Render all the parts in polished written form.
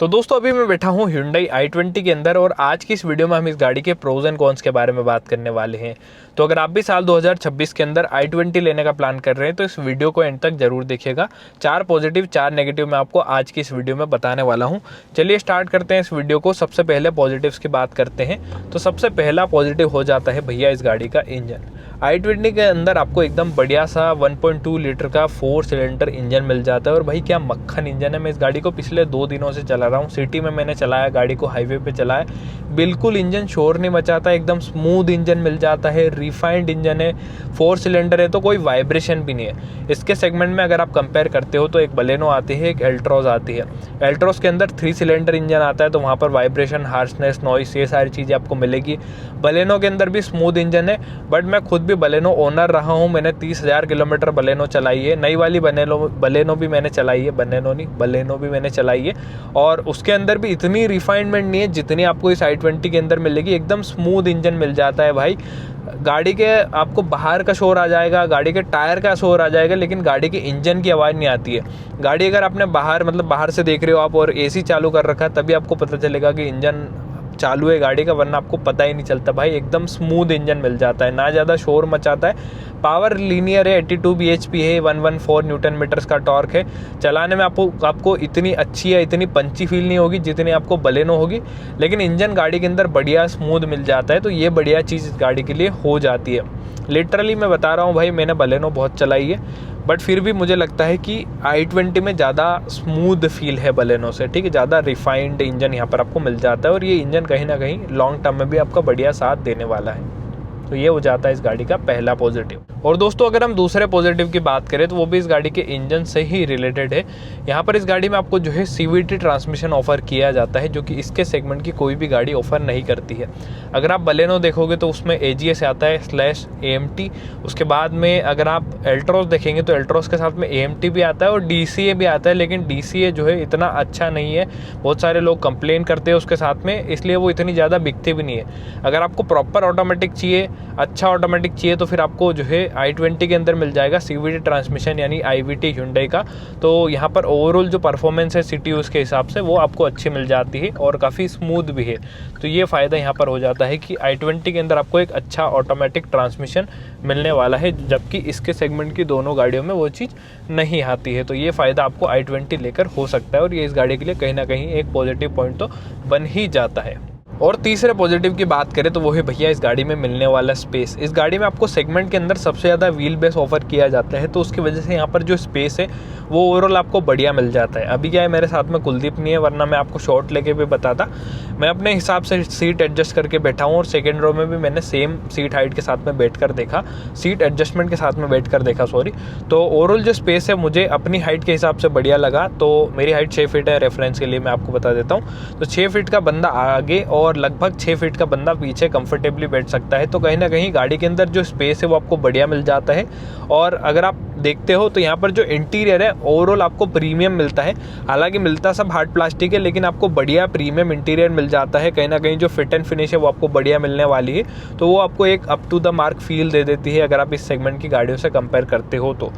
तो दोस्तों अभी मैं बैठा हूँ Hyundai i20 के अंदर और आज की इस वीडियो में हम इस गाड़ी के प्रोज एंड कॉन्स के बारे में बात करने वाले हैं। तो अगर आप भी साल 2026 के अंदर i20 लेने का प्लान कर रहे हैं तो इस वीडियो को एंड तक जरूर देखिएगा। 4 पॉजिटिव 4 नेगेटिव मैं आपको आज की इस वीडियो में बताने वाला हूँ। चलिए स्टार्ट करते हैं इस वीडियो को। सबसे पहले पॉजिटिव्स की बात करते हैं तो सबसे पहला पॉजिटिव हो जाता है भैया इस गाड़ी का इंजन। i20 के अंदर आपको एकदम बढ़िया सा 1.2 लीटर का 4 सिलेंडर इंजन मिल जाता है और भाई क्या मक्खन इंजन है। मैं इस गाड़ी को पिछले 2 दिनों से चला रहा हूँ। सिटी में मैंने चलाया, गाड़ी को हाईवे पे चलाया, बिल्कुल इंजन शोर नहीं मचाता, एकदम स्मूथ इंजन मिल जाता है। रिफाइंड इंजन है, 4 सिलेंडर है तो कोई वाइब्रेशन भी नहीं है। इसके सेगमेंट में अगर आप कंपेयर करते हो तो एक बलेनो आती है, एक एल्ट्रोज आती है। एल्ट्रोज के अंदर 3 सिलेंडर इंजन आता है तो वहाँ पर वाइब्रेशन, हार्शनेस, नॉइस ये सारी चीज़ें आपको मिलेगी। बलेनो के अंदर भी स्मूथ इंजन है, बट मैं खुद भी बलेनो ओनर रहा हूँ। मैंने 30,000 किलोमीटर बलेनो चलाई है। नई वाली बलेनो भी मैंने चलाई है, बलेनो भी मैंने चलाई है और उसके अंदर भी इतनी रिफाइनमेंट नहीं है जितनी आपको इस i20 के अंदर मिलेगी। एकदम स्मूथ इंजन मिल जाता है भाई। गाड़ी के आपको बाहर का शोर आ जाएगा, गाड़ी के टायर का शोर आ जाएगा, लेकिन गाड़ी के इंजन की आवाज़ नहीं आती है। गाड़ी अगर आपने बाहर से देख रहे हो आप और एसी चालू कर रखा है तभी आपको पता चलेगा कि इंजन चालू है गाड़ी का, वरना आपको पता ही नहीं चलता। भाई एकदम स्मूथ इंजन मिल जाता है, ना ज़्यादा शोर मचाता है। पावर लीनियर है, 82 bhp है, 114 न्यूटन मीटर्स का टॉर्क है। चलाने में आपको इतनी अच्छी या इतनी पंची फील नहीं होगी जितनी आपको बलेनो होगी, लेकिन इंजन गाड़ी के अंदर बढ़िया स्मूथ मिल जाता है। तो ये बढ़िया चीज़ गाड़ी के लिए हो जाती है। लिटरली मैं बता रहा हूँ भाई, मैंने बलेनो बहुत चलाई है बट फिर भी मुझे लगता है कि i20 में ज़्यादा स्मूथ फील है बलेनो से। ठीक है, ज़्यादा रिफाइंड इंजन यहाँ पर आपको मिल जाता है और ये इंजन कहीं ना कहीं लॉन्ग टर्म में भी आपका बढ़िया साथ देने वाला है। तो ये हो जाता है इस गाड़ी का पहला पॉजिटिव। और दोस्तों अगर हम दूसरे पॉजिटिव की बात करें तो वो भी इस गाड़ी के इंजन से ही रिलेटेड है। यहाँ पर इस गाड़ी में आपको जो है CVT ट्रांसमिशन ऑफर किया जाता है, जो कि इसके सेगमेंट की कोई भी गाड़ी ऑफर नहीं करती है। अगर आप बलेनो देखोगे तो उसमें AGS आता है /AMT। उसके बाद में अगर आप एल्ट्रोज देखेंगे तो एल्ट्रोज के साथ में AMT भी आता है और DCA भी आता है, लेकिन DCA जो है इतना अच्छा नहीं है। बहुत सारे लोग कंप्लेन करते हैं उसके साथ में, इसलिए वो इतनी ज़्यादा बिकती भी नहीं है। अगर आपको प्रॉपर ऑटोमेटिक चाहिए, अच्छा ऑटोमेटिक चाहिए, तो फिर आपको जो है i20 के अंदर मिल जाएगा CVT ट्रांसमिशन यानी IVT Hyundai का। तो यहाँ पर ओवरऑल जो परफॉर्मेंस है सिटी उसके हिसाब से वो आपको अच्छी मिल जाती है और काफ़ी स्मूथ भी है। तो ये फ़ायदा यहाँ पर हो जाता है कि i20 के अंदर आपको एक अच्छा ऑटोमेटिक ट्रांसमिशन मिलने वाला है, जबकि इसके सेगमेंट की दोनों गाड़ियों में वो चीज़ नहीं आती है। तो ये फ़ायदा आपको i20 लेकर हो सकता है और ये इस गाड़ी के लिए कहीं ना कहीं एक पॉजिटिव पॉइंट तो बन ही जाता है। और तीसरे पॉजिटिव की बात करें तो वो है भैया इस गाड़ी में मिलने वाला स्पेस। इस गाड़ी में आपको सेगमेंट के अंदर सबसे ज़्यादा व्हील बेस ऑफर किया जाता है, तो उसकी वजह से यहाँ पर जो स्पेस है वो ओवरऑल आपको बढ़िया मिल जाता है। अभी क्या है, मेरे साथ में कुलदीप नहीं है, वरना मैं आपको शॉर्ट लेके भी बताता। मैं अपने हिसाब से सीट एडजस्ट करके बैठा हूँ और सेकेंड रो में भी मैंने सेम सीट हाइट के साथ में बैठ कर देखा, सीट एडजस्टमेंट के साथ में बैठ कर देखा सॉरी। तो ओवरऑल जो स्पेस है मुझे अपनी हाइट के हिसाब से बढ़िया लगा। तो मेरी हाइट 6 फीट है, रेफरेंस के लिए मैं आपको बता देता हूँ। तो 6 फीट का बंदा आगे और लगभग 6 फीट का बंदा पीछे कंफर्टेबली बैठ सकता है। तो कहीं ना कहीं गाड़ी के अंदर जो स्पेस है वो आपको बढ़िया मिल जाता है। और अगर आप देखते हो तो यहाँ पर जो इंटीरियर है ओवरऑल आपको प्रीमियम मिलता है। हालांकि मिलता सब हार्ड प्लास्टिक है, लेकिन आपको बढ़िया प्रीमियम इंटीरियर मिल जाता है। कहीं ना कहीं जो फिट एंड फिनिश है वो आपको बढ़िया मिलने वाली है, तो वो आपको एक up to the mark feel दे देती है अगर आप इस सेगमेंट की गाड़ियों से कंपेयर करते हो तो।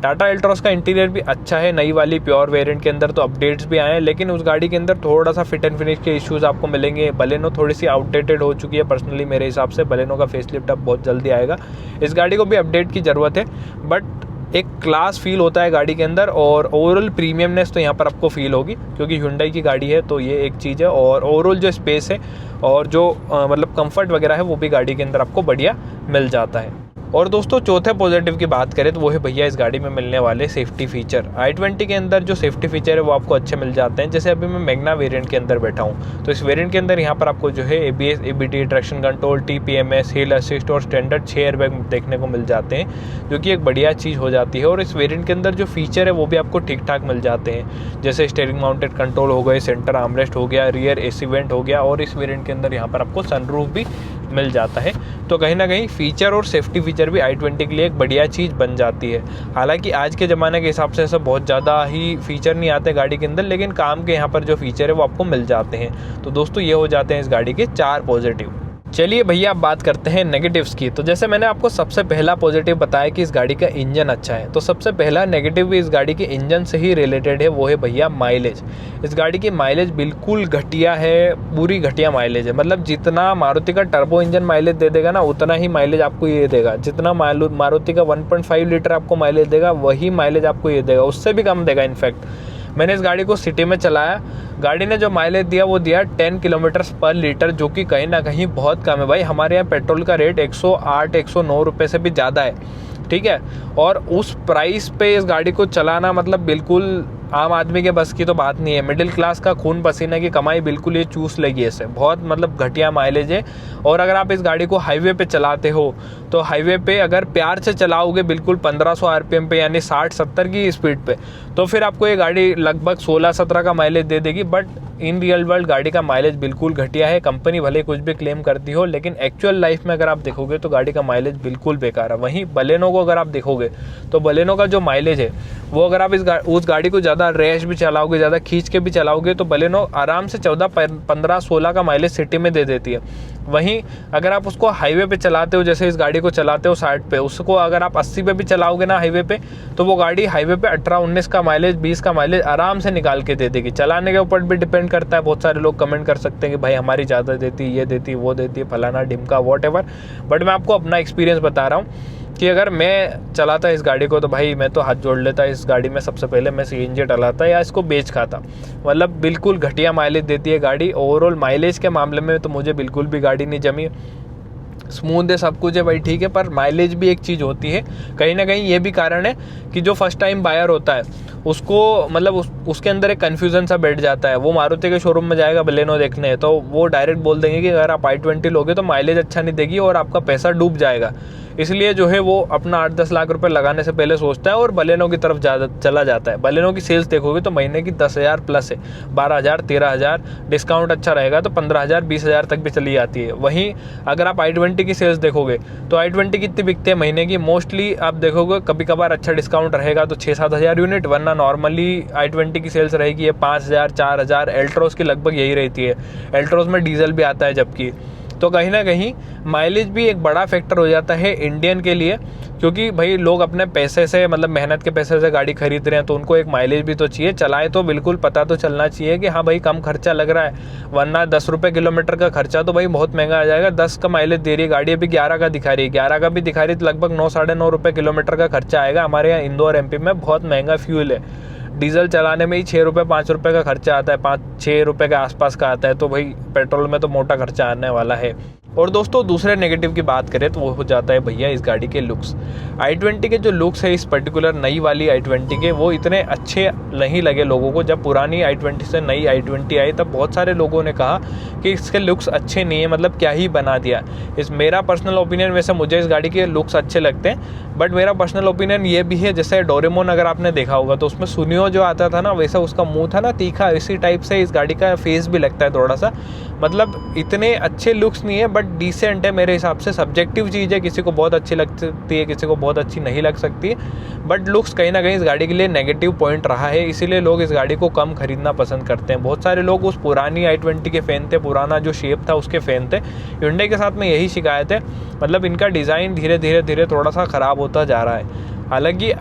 टाटा एल्ट्रोज का इंटीरियर भी अच्छा है, नई वाली प्योर वेरिएंट के अंदर तो अपडेट्स भी आए हैं, लेकिन उस गाड़ी के अंदर थोड़ा सा फिट एंड फिनिश के इश्यूज आपको मिलेंगे। बलेनो थोड़ी सी आउटडेटेड हो चुकी है पर्सनली मेरे हिसाब से। बलेनो का फेसलिफ्ट अब बहुत जल्दी आएगा, इस गाड़ी को भी अपडेट की ज़रूरत है, बट एक क्लास फील होता है गाड़ी के अंदर और ओवरऑल प्रीमियमनेस तो यहाँ पर आपको फील होगी क्योंकि Hyundai की गाड़ी है। तो ये एक चीज़ है और ओवरऑल जो स्पेस है और जो मतलब कंफर्ट वगैरह है वो भी गाड़ी के अंदर आपको बढ़िया मिल जाता है। और दोस्तों चौथे पॉजिटिव की बात करें तो वो है भैया इस गाड़ी में मिलने वाले सेफ्टी फीचर। i20 के अंदर जो सेफ्टी फीचर है वो आपको अच्छे मिल जाते हैं। जैसे अभी मैं मैग्ना वेरिएंट के अंदर बैठा हूँ, तो इस वेरिएंट के अंदर यहाँ पर आपको जो है ABS, ABT, traction control, TPMS, हिल असिस्ट और स्टैंडर्ड 6 एयरबैग देखने को मिल जाते हैं, जो कि एक बढ़िया चीज़ हो जाती है। और इस वेरिएंट के अंदर जो फीचर है वो भी आपको ठीक ठाक मिल जाते हैं, जैसे स्टीयरिंग माउंटेड कंट्रोल हो गए, सेंटर आर्मरेस्ट हो गया, रियर AC वेंट हो गया, और इस वेरिएंट के अंदर यहाँ पर आपको सनरूफ भी मिल जाता है। तो कहीं ना कहीं फीचर और सेफ्टी फीचर भी i20 के लिए एक बढ़िया चीज़ बन जाती है। हालांकि आज के ज़माने के हिसाब से ऐसा बहुत ज़्यादा ही फीचर नहीं आते गाड़ी के अंदर, लेकिन काम के यहाँ पर जो फीचर है वो आपको मिल जाते हैं। तो दोस्तों ये हो जाते हैं इस गाड़ी के 4 पॉजिटिव। चलिए भैया अब बात करते हैं नेगेटिव्स की। तो जैसे मैंने आपको सबसे पहला पॉजिटिव बताया कि इस गाड़ी का इंजन अच्छा है, तो सबसे पहला नेगेटिव भी इस गाड़ी के इंजन से ही रिलेटेड है, वो है भैया माइलेज। इस गाड़ी की माइलेज बिल्कुल घटिया है, पूरी घटिया माइलेज है। मतलब जितना मारुति का टर्बो इंजन माइलेज दे देगा ना, उतना ही माइलेज आपको ये देगा। जितना मारुति का 1.5 लीटर आपको माइलेज देगा, वही माइलेज आपको ये देगा, उससे भी कम देगा। इनफैक्ट मैंने इस गाड़ी को सिटी में चलाया, गाड़ी ने जो माइलेज दिया वो दिया 10 किलोमीटर पर लीटर, जो कि कहीं ना कहीं बहुत कम है भाई। हमारे यहाँ पेट्रोल का रेट 108-109 रुपये से भी ज़्यादा है, ठीक है। और उस प्राइस पे इस गाड़ी को चलाना मतलब बिल्कुल आम आदमी के बस की तो बात नहीं है। मिडिल क्लास का खून पसीने की कमाई बिल्कुल ये चूस लेगी ऐसे, बहुत मतलब घटिया माइलेज है। और अगर आप इस गाड़ी को हाईवे पे चलाते हो तो हाईवे पे अगर प्यार से चलाओगे बिल्कुल 1500 आरपीएम पे, यानी 60-70 की स्पीड पे, तो फिर आपको ये गाड़ी लगभग 16-17 का माइलेज दे देगी। बट इन रियल वर्ल्ड गाड़ी का माइलेज बिल्कुल घटिया है। कंपनी भले कुछ भी क्लेम करती हो, लेकिन एक्चुअल लाइफ में अगर आप देखोगे तो गाड़ी का माइलेज बिल्कुल बेकार है। वहीं बलेनो को अगर आप देखोगे तो बलेनो का जो माइलेज है वो अगर आप उस गाड़ी को ज़्यादा रैश भी चलाओगे, ज़्यादा खींच के भी चलाओगे, तो बलेनो आराम से 14-15-16 का माइलेज सिटी में दे देती है। वहीं अगर आप उसको हाईवे पे चलाते हो, जैसे इस गाड़ी को चलाते हो 60 पे, उसको अगर आप 80 पे भी चलाओगे ना हाईवे पे, तो वो गाड़ी हाईवे पे 18-19 का माइलेज, 20 का माइलेज आराम से निकाल के दे देगी। चलाने के ऊपर भी डिपेंड करता है। बहुत सारे लोग कमेंट कर सकते हैं कि भाई हमारी ज़्यादा देती, ये देती, वो देती, फलाना ढिमका वॉटएवर। बट मैं आपको अपना एक्सपीरियंस बता रहा हूँ कि अगर मैं चलाता इस गाड़ी को तो भाई मैं तो हाथ जोड़ लेता। इस गाड़ी में सबसे पहले मैं सीएनजी डलाता या इसको बेच खाता। मतलब बिल्कुल घटिया माइलेज देती है गाड़ी। ओवरऑल माइलेज के मामले में तो मुझे बिल्कुल भी गाड़ी नहीं जमी। स्मूथ है, सब कुछ है भाई, ठीक है, पर माइलेज भी एक चीज़ होती है। कहीं ना कहीं ये भी कारण है कि जो फर्स्ट टाइम बायर होता है उसको मतलब उसके अंदर एक कन्फ्यूज़न सा बैठ जाता है। वो मारुति के शोरूम में जाएगा बलेनो देखने, तो वो डायरेक्ट बोल देंगे कि अगर आप i20 लोगे तो माइलेज अच्छा नहीं देगी और आपका पैसा डूब जाएगा। इसलिए जो है वो अपना 8-10 लाख रुपए लगाने से पहले सोचता है और बलेनो की तरफ चला जाता है। बलेनो की सेल्स देखोगे तो महीने की 10,000 प्लस है, 12,000, 13,000, डिस्काउंट अच्छा रहेगा तो 15,000, 20,000 तक भी चली जाती है। वहीं अगर आप i20 की सेल्स देखोगे तो i20 कितनी बिकते हैं महीने की, मोस्टली आप देखोगे कभी कभार अच्छा डिस्काउंट रहेगा तो 6-7,000 यूनिट, वरना नॉर्मली i20 की सेल्स रहेगी ये 5,000, 4,000। एल्ट्रोस की लगभग यही रहती है। एल्ट्रोस में डीजल भी आता है जबकि। तो कहीं ना कहीं माइलेज भी एक बड़ा फैक्टर हो जाता है इंडियन के लिए, क्योंकि भाई लोग अपने पैसे से मतलब मेहनत के पैसे से गाड़ी खरीद रहे हैं, तो उनको एक माइलेज भी तो चाहिए। चलाए तो बिल्कुल पता तो चलना चाहिए कि हाँ भाई कम खर्चा लग रहा है, वरना 10 रुपये किलोमीटर का खर्चा तो भाई बहुत महंगा आ जाएगा। 10 का माइलेज दे रही है गाड़ी, अभी 11 का दिखा रही है, 11 का भी दिखा रही है तो लगभग 9-9.5 रुपये किलोमीटर का खर्चा आएगा। हमारे यहाँ इंदौर एमपी में बहुत महंगा फ्यूल है, डीजल चलाने में ही 6 रुपये 5 रुपये का खर्चा आता है, 5-6 रुपये के आसपास का आता है। तो भाई पेट्रोल में तो मोटा खर्चा आने वाला है। और दोस्तों दूसरे नेगेटिव की बात करें तो वो हो जाता है भैया इस गाड़ी के लुक्स। i20 के जो लुक्स है इस पर्टिकुलर नई वाली i20 के, वो इतने अच्छे नहीं लगे लोगों को। जब पुरानी i20 से नई i20 आई तब बहुत सारे लोगों ने कहा कि इसके लुक्स अच्छे नहीं है, मतलब क्या ही बना दिया। मेरा पर्सनल ओपिनियन, वैसे मुझे इस गाड़ी के लुक्स अच्छे लगते हैं, बट मेरा पर्सनल ओपिनियन ये भी है, जैसे डोरेमोन अगर आपने देखा होगा तो उसमें सुनियो जो आता था ना, वैसा उसका मुंह था ना तीखा, इसी टाइप से इस गाड़ी का फेस भी लगता है थोड़ा सा। मतलब इतने अच्छे लुक्स नहीं है बट डिसेंट है मेरे हिसाब से। सब्जेक्टिव चीज़ है, किसी को बहुत अच्छी लग सकती है, किसी को बहुत अच्छी नहीं लग सकती है, बट लुक्स कहीं ना कहीं इस गाड़ी के लिए नेगेटिव पॉइंट रहा है। इसीलिए लोग इस गाड़ी को कम खरीदना पसंद करते हैं। बहुत सारे लोग उस पुरानी i20 के फ़ैन थे, पुराना जो शेप था उसके फ़ैन थे। Hyundai के साथ में यही शिकायत है, मतलब इनका डिज़ाइन धीरे धीरे थोड़ा सा ख़राब होता जा रहा है। हालांकि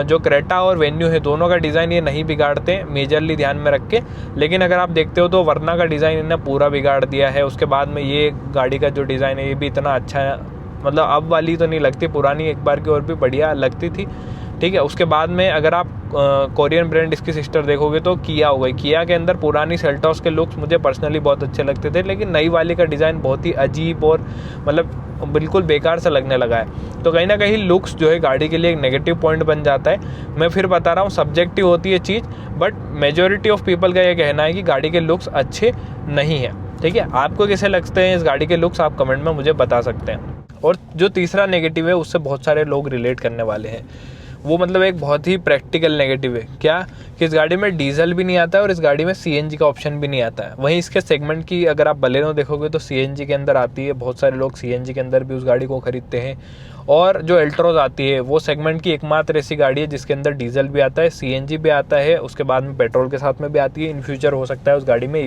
जो क्रेटा और वेन्यू है दोनों का डिज़ाइन ये नहीं बिगाड़ते मेजरली ध्यान में रख के, लेकिन अगर आप देखते हो तो वरना का डिज़ाइन इन्हें पूरा बिगाड़ दिया है। उसके बाद में ये गाड़ी का जो डिज़ाइन है ये भी इतना अच्छा है, मतलब अब वाली तो नहीं लगती, पुरानी एक बार की और भी बढ़िया लगती थी, ठीक है। उसके बाद में अगर आप कोरियन ब्रांड इसकी सिस्टर देखोगे तो किया हो गई। किया के अंदर पुरानी सेल्टॉस के लुक्स मुझे पर्सनली बहुत अच्छे लगते थे, लेकिन नई वाली का डिज़ाइन बहुत ही अजीब और मतलब बिल्कुल बेकार सा लगने लगा है। तो कहीं ना कहीं लुक्स जो है गाड़ी के लिए एक नेगेटिव पॉइंट बन जाता है। मैं फिर बता रहा हूँ सब्जेक्टिव होती है चीज़, बट मेजॉरिटी ऑफ पीपल का ये कहना है कि गाड़ी के लुक्स अच्छे नहीं हैं, ठीक है। आपको कैसे लगते हैं इस गाड़ी के लुक्स, आप कमेंट में मुझे बता सकते हैं। और जो तीसरा नेगेटिव है उससे बहुत सारे लोग रिलेट करने वाले हैं, वो मतलब एक बहुत ही प्रैक्टिकल नेगेटिव है। क्या कि कि इस गाड़ी में डीजल भी नहीं आता है और इस गाड़ी में सीएनजी का ऑप्शन भी नहीं आता है। वहीं इसके सेगमेंट की अगर आप बलेनो देखोगे तो सीएनजी के अंदर आती है, बहुत सारे लोग सीएनजी के अंदर भी उस गाड़ी को खरीदते हैं। और जो एल्ट्रोज आती है वो सेगमेंट की एकमात्र ऐसी गाड़ी है जिसके अंदर डीजल भी आता है, सीएनजी भी आता है, उसके बाद में पेट्रोल के साथ में भी आती है। इन फ्यूचर हो सकता है उस गाड़ी में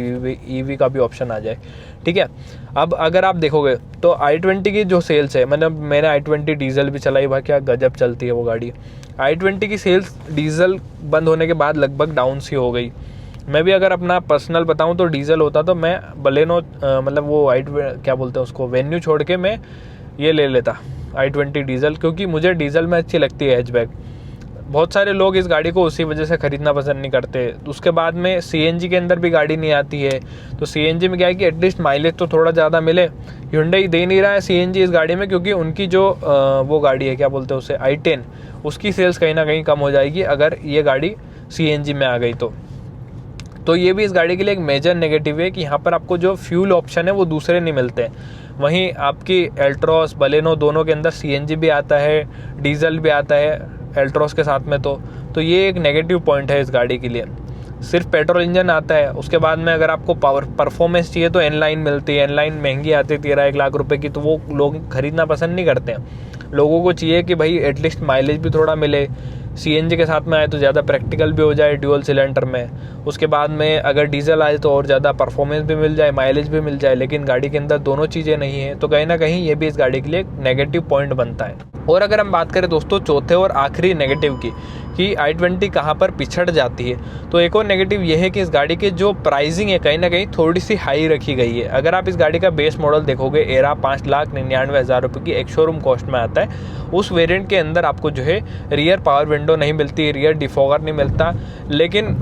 ईवी का भी ऑप्शन आ जाए, ठीक है। अब अगर आप देखोगे तो i20 की जो सेल्स है, मतलब मैंने i20 डीजल भी चलाई, भाई क्या गजब चलती है वो गाड़ी। i20 की सेल्स डीजल बंद होने के बाद लगभग डाउन सी हो गई। मैं भी अगर अपना पर्सनल बताऊं तो डीजल होता तो मैं बलेनो मतलब वो क्या बोलते हैं उसको, वेन्यू छोड़ के मैं ये ले लेता i20 डीजल, क्योंकि मुझे डीजल में अच्छी लगती है हैचबैक। बहुत सारे लोग इस गाड़ी को उसी वजह से ख़रीदना पसंद नहीं करते। उसके बाद में सीएनजी के अंदर भी गाड़ी नहीं आती है, तो सीएनजी में क्या है कि एटलीस्ट माइलेज तो थोड़ा ज़्यादा मिले। Hyundai दे नहीं रहा है सीएनजी इस गाड़ी में, क्योंकि उनकी जो वो गाड़ी है क्या बोलते हैं उसे, i10, उसकी सेल्स कहीं ना कहीं कम हो जाएगी अगर ये गाड़ी सीएनजी में आ गई तो ये भी इस गाड़ी के लिए एक मेजर नेगेटिव है कि यहाँ पर आपको जो फ्यूल ऑप्शन है वो दूसरे नहीं मिलते। वहीं आपकी एल्ट्रोस बलेनो दोनों के अंदर सीएनजी भी आता है, डीजल भी आता है एल्ट्रोस के साथ में, तो ये एक नेगेटिव पॉइंट है इस गाड़ी के लिए। सिर्फ पेट्रोल इंजन आता है। उसके बाद में अगर आपको परफॉर्मेंस चाहिए तो एनलाइन मिलती है, एनलाइन महंगी आती है 13-1 लाख रुपए की, तो वो लोग खरीदना पसंद नहीं करते हैं। लोगों को चाहिए कि भाई एटलीस्ट माइलेज भी थोड़ा मिले, सीएनजी के साथ में आए तो ज़्यादा प्रैक्टिकल भी हो जाए ड्यूल सिलेंडर में। उसके बाद में अगर डीजल आए तो और ज़्यादा परफॉर्मेंस भी मिल जाए, माइलेज भी मिल जाए, लेकिन गाड़ी के अंदर दोनों चीज़ें नहीं हैं, तो कहीं ना कहीं ये भी इस गाड़ी के लिए एक नेगेटिव पॉइंट बनता है। और अगर हम बात करें दोस्तों चौथे और आखिरी नेगेटिव की कि i20 कहाँ पर पिछड़ जाती है, तो एक और नेगेटिव ये है कि इस गाड़ी की जो प्राइसिंग है कहीं ना कहीं थोड़ी सी हाई रखी गई है। अगर आप इस गाड़ी का बेस मॉडल देखोगे एरा 5,99,000 रुपये की एक शोरूम कॉस्ट में आता है। उस वेरिएंट के अंदर आपको जो है रियर पावर विंडो नहीं मिलती, रियर डिफॉगर नहीं मिलता, लेकिन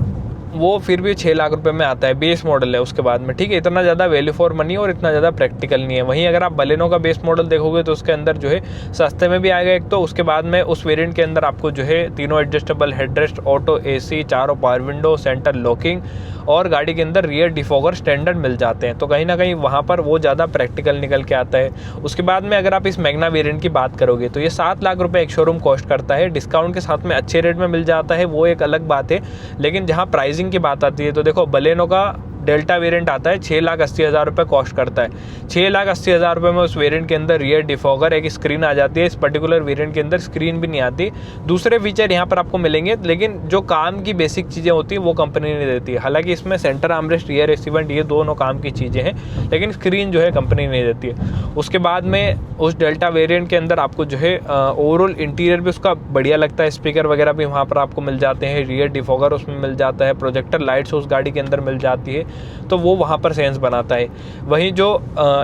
वो फिर भी 6 लाख रुपए में आता है, बेस मॉडल है उसके बाद में, ठीक है। इतना ज़्यादा वैल्यू फॉर मनी और इतना ज़्यादा प्रैक्टिकल नहीं है। वहीं अगर आप बलेनो का बेस मॉडल देखोगे तो उसके अंदर जो है सस्ते में भी आएगा एक, तो उसके बाद में उस वेरिएंट के अंदर आपको जो है तीनों एडजस्टेबल हेडरेस्ट, ऑटो एसी, चारों पावर विंडो, सेंटर लॉकिंग और गाड़ी के अंदर रियर डिफॉगर स्टैंडर्ड मिल जाते हैं, तो कहीं ना कहीं वहाँ पर वो ज़्यादा प्रैक्टिकल निकल के आता है। उसके बाद में अगर आप इस मैग्ना वेरिएंट की बात करोगे तो ये 7 लाख रुपए एक शोरूम कॉस्ट करता है। डिस्काउंट के साथ में अच्छे रेट में मिल जाता है, वो एक अलग बात है। लेकिन जहाँ प्राइसिंग की बात आती है तो देखो बलेनो का डेल्टा वेरिएंट आता है 6,80,000 रुपये कॉस्ट करता है। 6,80,000 रुपये में उस वेरिएंट के अंदर रियर डिफॉगर, एक स्क्रीन आ जाती है। इस पर्टिकुलर वेरिएंट के अंदर स्क्रीन भी नहीं आती। दूसरे फीचर यहाँ पर आपको मिलेंगे, लेकिन जो काम की बेसिक चीज़ें होती हैं वो कंपनी नहीं देती है। हालांकि इसमें सेंटर आर्मरेस्ट, रियर एसीवेंट, ये दोनों काम की चीज़ें हैं, लेकिन स्क्रीन जो है कंपनी नहीं देती है। उसके बाद में उस डेल्टा वेरिएंट के अंदर आपको जो है ओवरऑल इंटीरियर भी उसका बढ़िया लगता है। स्पीकर वगैरह भी वहाँ पर आपको मिल जाते हैं, रियर डिफॉगर उसमें मिल जाता है, प्रोजेक्टर लाइट्स उस गाड़ी के अंदर मिल जाती है, तो वो वहाँ पर सेंस बनाता है। वहीं जो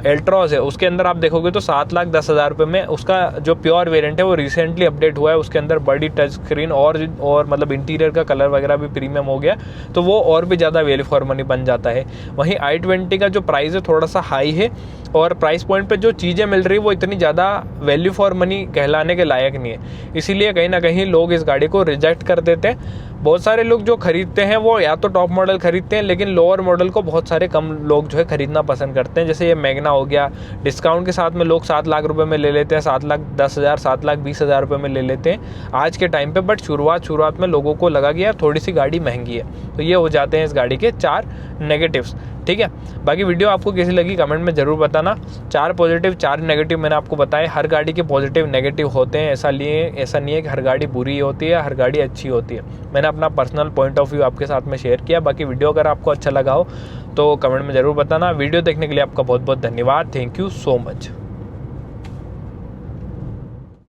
एल्ट्रॉस है उसके अंदर आप देखोगे तो 7,10,000 रुपये में उसका जो प्योर वेरिएंट है वो रिसेंटली अपडेट हुआ है। उसके अंदर बड़ी टच स्क्रीन और मतलब इंटीरियर का कलर वगैरह भी प्रीमियम हो गया, तो वो और भी ज़्यादा वैल्यू फॉर मनी बन जाता है। वहीं i20 का जो प्राइस है थोड़ा सा हाई है, और प्राइस पॉइंट पे जो चीज़ें मिल रही है वो इतनी ज़्यादा वैल्यू फॉर मनी कहलाने के लायक नहीं है। इसीलिए कहीं ना कहीं लोग इस गाड़ी को रिजेक्ट कर देते हैं। बहुत सारे लोग जो खरीदते हैं वो या तो टॉप मॉडल खरीदते हैं, लेकिन लोअर मॉडल को बहुत सारे कम लोग जो है खरीदना पसंद करते हैं। जैसे ये मैग्ना हो गया, डिस्काउंट के साथ में लोग 7 लाख रुपए में ले लेते हैं, 7,10,000, 7,20,000 रुपए में ले लेते हैं आज के टाइम पे। बट शुरुआत में लोगों को लगा कि यार थोड़ी सी गाड़ी महंगी है, तो ये हो जाते हैं इस गाड़ी के 4 नेगेटिव्स, ठीक है। बाकी वीडियो आपको कैसी लगी कमेंट में ज़रूर बताना। 4 पॉजिटिव 4 नेगेटिव मैंने आपको बताए। हर गाड़ी के पॉजिटिव नेगेटिव होते हैं, ऐसा नहीं है कि हर गाड़ी बुरी होती है, हर गाड़ी अच्छी होती है। मैंने अपना पर्सनल पॉइंट ऑफ व्यू आपके साथ में शेयर किया। बाकी वीडियो अगर आपको अच्छा लगा हो तो कमेंट में ज़रूर बताना। वीडियो देखने के लिए आपका बहुत बहुत धन्यवाद। Thank you so much.